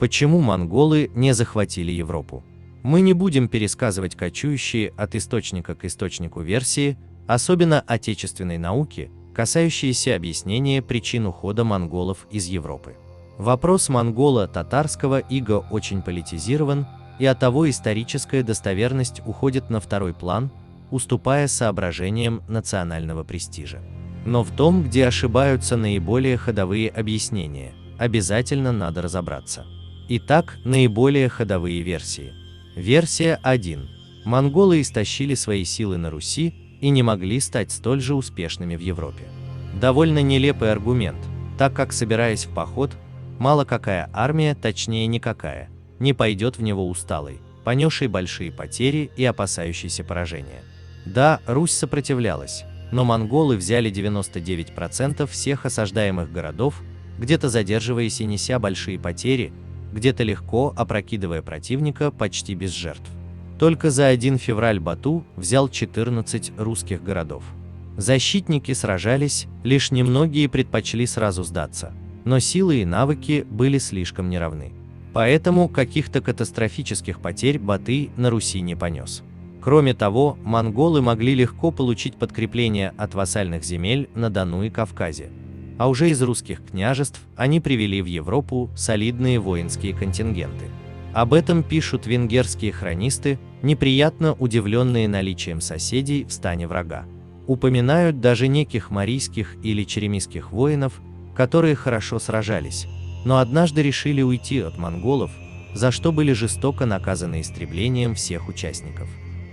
Почему монголы не захватили Европу? Мы не будем пересказывать кочующие от источника к источнику версии, особенно отечественной науки, касающиеся объяснения причин ухода монголов из Европы. Вопрос монголо-татарского ига очень политизирован, и оттого историческая достоверность уходит на второй план, уступая соображениям национального престижа. Но в том, где ошибаются наиболее ходовые объяснения, обязательно надо разобраться. Итак, наиболее ходовые версии. Версия 1. Монголы истощили свои силы на Руси и не могли стать столь же успешными в Европе. Довольно нелепый аргумент, так как, собираясь в поход, мало какая армия, точнее никакая, не пойдет в него усталой, понесшей большие потери и опасающейся поражения. Да, Русь сопротивлялась, но монголы взяли 99% всех осаждаемых городов, где-то задерживаясь и неся большие потери, где-то легко опрокидывая противника почти без жертв. Только за 1 февраль Бату взял 14 русских городов. Защитники сражались, лишь немногие предпочли сразу сдаться, но силы и навыки были слишком неравны. Поэтому каких-то катастрофических потерь Батый на Руси не понес. Кроме того, монголы могли легко получить подкрепление от вассальных земель на Дону и Кавказе, а уже из русских княжеств они привели в Европу солидные воинские контингенты. Об этом пишут венгерские хронисты, неприятно удивленные наличием соседей в стане врага. Упоминают даже неких марийских или черемисских воинов, которые хорошо сражались, но однажды решили уйти от монголов, за что были жестоко наказаны истреблением всех участников.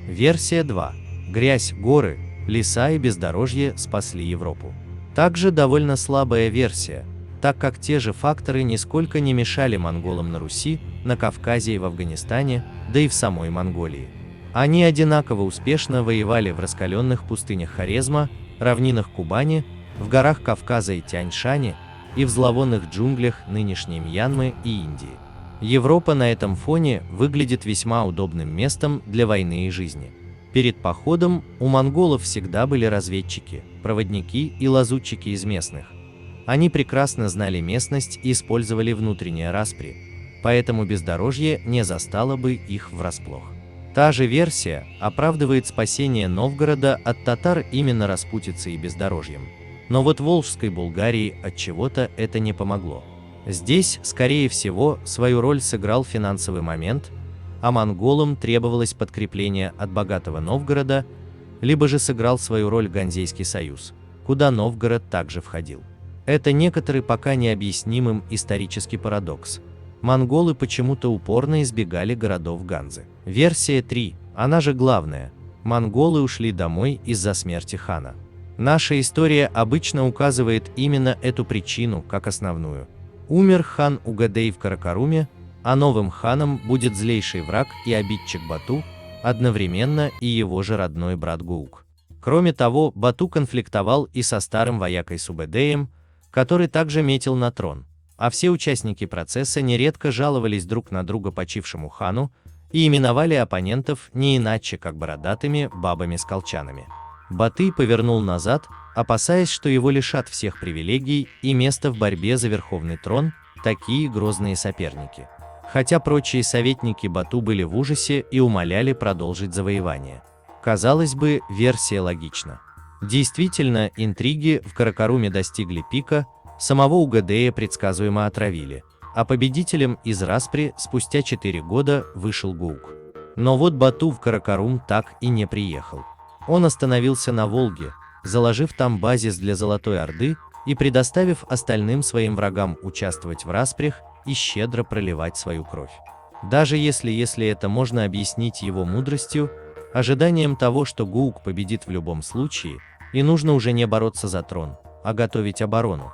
Версия 2. Грязь, горы, леса и бездорожье спасли Европу. Также довольно слабая версия, так как те же факторы нисколько не мешали монголам на Руси, на Кавказе и в Афганистане, да и в самой Монголии. Они одинаково успешно воевали в раскаленных пустынях Хорезма, равнинах Кубани, в горах Кавказа и Тянь-Шани и в зловонных джунглях нынешней Мьянмы и Индии. Европа на этом фоне выглядит весьма удобным местом для войны и жизни. Перед походом у монголов всегда были разведчики, проводники и лазутчики из местных. Они прекрасно знали местность и использовали внутренние распри, поэтому бездорожье не застало бы их врасплох. Та же версия оправдывает спасение Новгорода от татар именно распутицей и бездорожьем. Но вот Волжской Булгарии от чего-то это не помогло. Здесь, скорее всего, свою роль сыграл финансовый момент, а монголам требовалось подкрепление от богатого Новгорода, либо же сыграл свою роль Ганзейский союз, куда Новгород также входил. Это некоторый пока необъяснимым исторический парадокс. Монголы почему-то упорно избегали городов Ганзы. Версия 3, она же главная. Монголы ушли домой из-за смерти хана. Наша история обычно указывает именно эту причину как основную. Умер хан Угадей в Каракаруме, а новым ханом будет злейший враг и обидчик Бату, одновременно и его же родной брат Гуук. Кроме того, Бату конфликтовал и со старым воякой Субэдэем, который также метил на трон, а все участники процесса нередко жаловались друг на друга почившему хану и именовали оппонентов не иначе, как бородатыми бабами-скалчанами. Батый повернул назад, опасаясь, что его лишат всех привилегий и места в борьбе за верховный трон такие грозные соперники. Хотя прочие советники Бату были в ужасе и умоляли продолжить завоевание. Казалось бы, версия логична. Действительно, интриги в Каракаруме достигли пика, самого Угадея предсказуемо отравили, а победителем из распри спустя 4 года вышел Гуук. Но вот Бату в Каракарум так и не приехал. Он остановился на Волге, заложив там базис для Золотой Орды и предоставив остальным своим врагам участвовать в распрях и щедро проливать свою кровь. Даже если это можно объяснить его мудростью, ожиданием того, что Гуук победит в любом случае, и нужно уже не бороться за трон, а готовить оборону.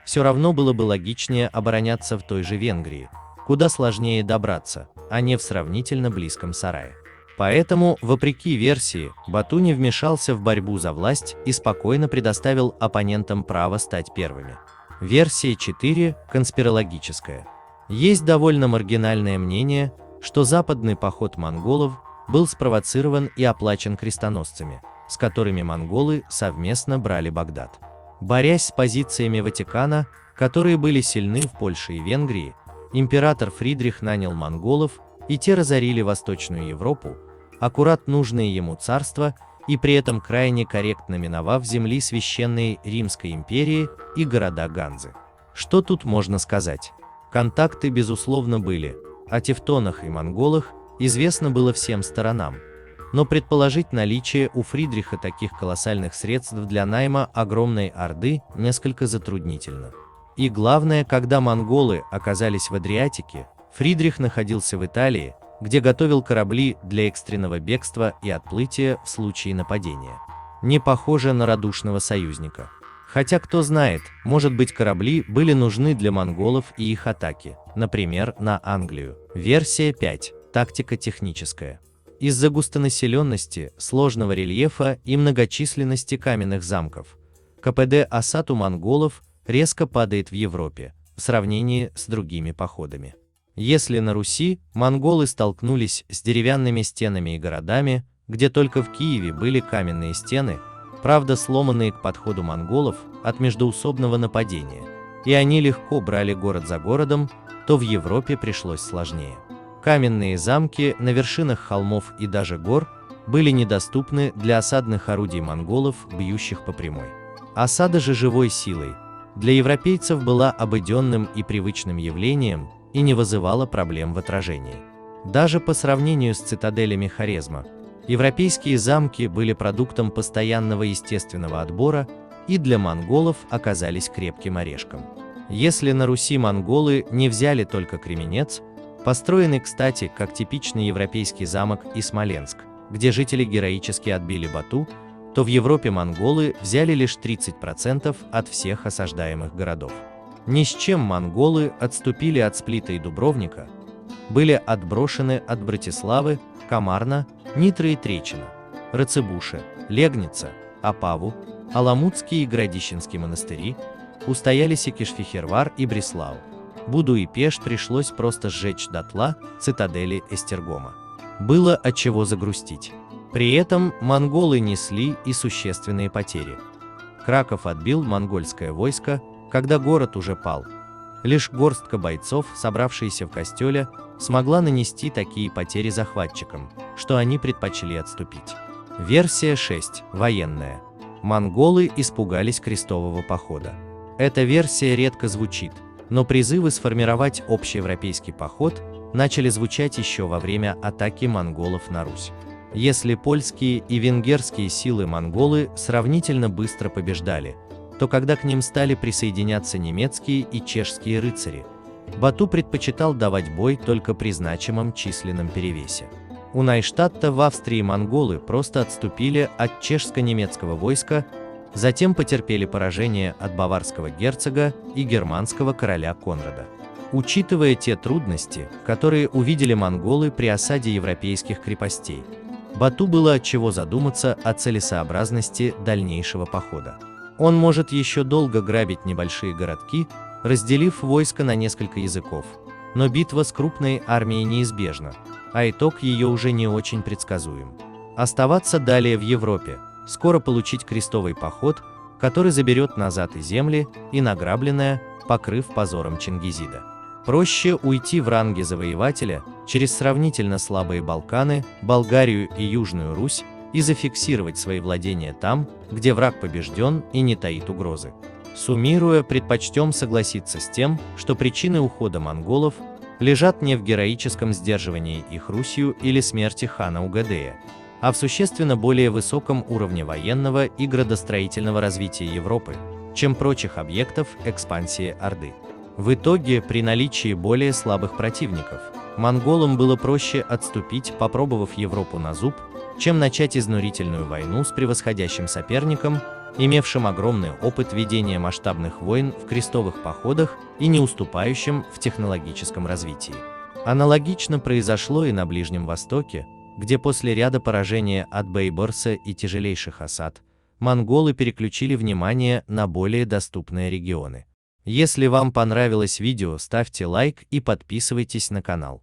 Все равно было бы логичнее обороняться в той же Венгрии, куда сложнее добраться, а не в сравнительно близком Сарае. Поэтому, вопреки версии, Бату не вмешался в борьбу за власть и спокойно предоставил оппонентам право стать первыми. Версия 4 – конспирологическая. Есть довольно маргинальное мнение, что западный поход монголов был спровоцирован и оплачен крестоносцами, с которыми монголы совместно брали Багдад. Борясь с позициями Ватикана, которые были сильны в Польше и Венгрии, Император Фридрих нанял монголов, и те разорили Восточную Европу, аккурат нужные ему царства, и при этом крайне корректно миновав земли священной Римской империи и города Ганзы. Что тут можно сказать? Контакты безусловно были, о тевтонах и монголах известно было всем сторонам. Но предположить наличие у Фридриха таких колоссальных средств для найма огромной орды несколько затруднительно. И главное, когда монголы оказались в Адриатике, Фридрих находился в Италии, где готовил корабли для экстренного бегства и отплытия в случае нападения. Не похоже на радушного союзника. Хотя кто знает, может быть, корабли были нужны для монголов и их атаки, например, на Англию. Версия 5. Тактика техническая. Из-за густонаселенности, сложного рельефа и многочисленности каменных замков, КПД осад у монголов резко падает в Европе в сравнении с другими походами. Если на Руси монголы столкнулись с деревянными стенами и городами, где только в Киеве были каменные стены, правда сломанные к подходу монголов от междоусобного нападения, и они легко брали город за городом, то в Европе пришлось сложнее. Каменные замки на вершинах холмов и даже гор были недоступны для осадных орудий монголов, бьющих по прямой. Осада же живой силой для европейцев была обыденным и привычным явлением и не вызывала проблем в отражении. Даже по сравнению с цитаделями Хорезма, европейские замки были продуктом постоянного естественного отбора и для монголов оказались крепким орешком. Если на Руси монголы не взяли только Кременец, построенный, кстати, как типичный европейский замок, и Смоленск, где жители героически отбили Бату, то в Европе монголы взяли лишь 30% от всех осаждаемых городов. Ни с чем монголы отступили от Сплита и Дубровника, были отброшены от Братиславы, Камарна, Нитры и Тречина, Рацебуша, Легница, Опаву, Аламутские и Градищенские монастыри, устояли Секиш-Фихервар и Бреслау. Буду и Пеш пришлось просто сжечь дотла цитадели Эстергома. Было от чего загрустить. При этом монголы несли и существенные потери. Краков отбил монгольское войско, когда город уже пал. Лишь горстка бойцов, собравшиеся в Костеле, смогла нанести такие потери захватчикам, что они предпочли отступить. Версия 6. Военная. Монголы испугались крестового похода. Эта версия редко звучит, но призывы сформировать общеевропейский поход начали звучать еще во время атаки монголов на Русь. Если польские и венгерские силы монголы сравнительно быстро побеждали, то когда к ним стали присоединяться немецкие и чешские рыцари, Бату предпочитал давать бой только при значимом численном перевесе. У Найштадта в Австрии монголы просто отступили от чешско-немецкого войска, затем потерпели поражение от баварского герцога и германского короля Конрада. Учитывая те трудности, которые увидели монголы при осаде европейских крепостей, Бату было от чего задуматься о целесообразности дальнейшего похода. Он может еще долго грабить небольшие городки, разделив войско на несколько языков, но битва с крупной армией неизбежна, а итог ее уже не очень предсказуем. Оставаться далее в Европе, скоро получить крестовый поход, который заберет назад и земли, и награбленное, покрыв позором Чингизида. Проще уйти в ранге завоевателя через сравнительно слабые Балканы, Болгарию и Южную Русь и зафиксировать свои владения там, где враг побежден и не таит угрозы. Суммируя, предпочтем согласиться с тем, что причины ухода монголов лежат не в героическом сдерживании их Русью или смерти хана Угадея, а в существенно более высоком уровне военного и градостроительного развития Европы, чем прочих объектов экспансии Орды. В итоге, при наличии более слабых противников, монголам было проще отступить, попробовав Европу на зуб, чем начать изнурительную войну с превосходящим соперником, имевшим огромный опыт ведения масштабных войн в крестовых походах и не уступающим в технологическом развитии. Аналогично произошло и на Ближнем Востоке, где после ряда поражений от Бейбарса и тяжелейших осад, монголы переключили внимание на более доступные регионы. Если вам понравилось видео, ставьте лайк и подписывайтесь на канал.